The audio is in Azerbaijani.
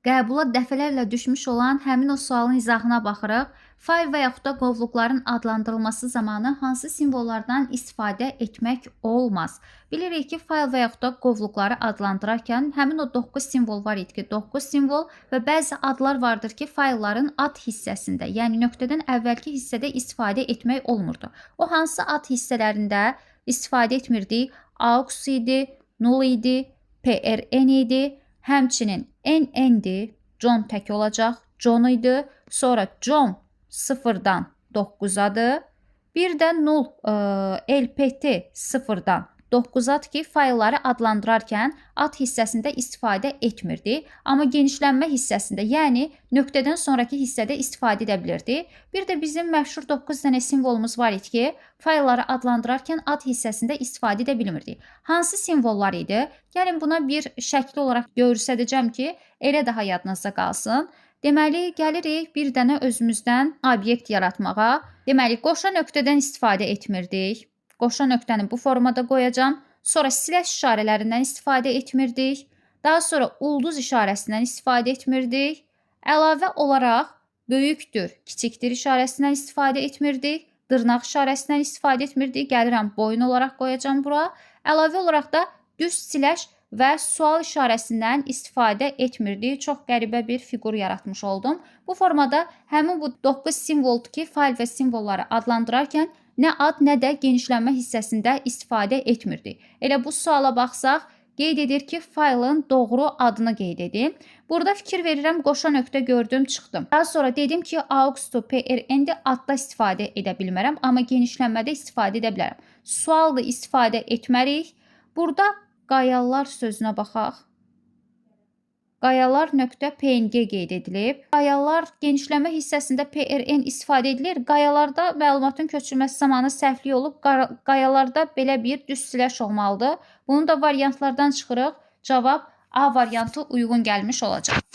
qəbula dəfələrlə düşmüş olan həmin o sualın izahına baxırıq. Fayl və yaxud da qovluqların adlandırılması zamanı hansı simvollardan istifadə etmək olmaz? Bilirik ki, fayl və yaxud da qovluqları adlandırarkən həmin o 9 simvol var idi ki, 9 simvol və bəzi adlar vardır ki, faylların ad hissəsində, yəni nöqtədən əvvəlki hissədə istifadə etmək olmurdu. O hansı ad hissələrində istifadə etmirdik? AUX idi, null idi, PRN idi, həmçinin NN-dir, John tək olacaq, John idi, sonra John 0-dan 9-adır, bir də null LPT 0-dan 9-adır ki, faylları adlandırarkən ad hissəsində istifadə etmirdi, amma genişlənmə hissəsində, yəni nöqtədən sonraki hissədə istifadə edə bilirdi. Bir də bizim məşhur 9 dənə simvolumuz var idi ki, faylları adlandırarkən ad hissəsində istifadə edə bilmirdik. Hansı simvollar idi? Gəlin buna bir şəkli olaraq göstərəcəm ki, elə daha yadınızda qalsın. Deməli, gəlirik bir dənə özümüzdən obyekt yaratmağa. Deməli, qoşa nöqtədən istifadə etmirdik. Qoşa nöqtəni bu formada qoyacam. Sonra slash işarələrindən istifadə etmirdik. Daha sonra ulduz işarəsindən istifadə etmirdik. Əlavə olaraq böyükdür, kiçikdir işarəsindən istifadə etmirdik. Dırnaq işarəsindən istifadə etmirdik. Gəlirəm boyun olaraq qoyacam bura. Əlavə olaraq da düz slash və sual işarəsindən istifadə etmirdik. Çox qəribə bir fiqur yaratmış oldum. Bu formada həmin bu 9 simvoldur ki, fayl və simvolları adlandırarkən nə ad, nə də genişlənmə hissəsində istifadə etmirdik. Elə bu suala baxsaq, qeyd edir ki, faylın doğru adını qeyd edin. Burada fikir verirəm, qoşa nöqtə gördüm, çıxdım. Daha sonra dedim ki, AUX-dur, PRN-dir, adda istifadə edə bilmərəm, amma genişlənmədə istifadə edə bilərəm. Sualda istifadə etmərik. Burada qayalar sözünə baxaq. Qayalar nöqtə PNG qeyd edilib. Qayalar genişlənmə hissəsində PRN istifadə edilir. Qayalarda məlumatın köçürülməsi zamanı səhvlik olub. Qayalarda belə bir düz slash olmalıdır. Bunun da variantlardan çıxırıq. Cavab A variantı uyğun gəlmiş olacaq.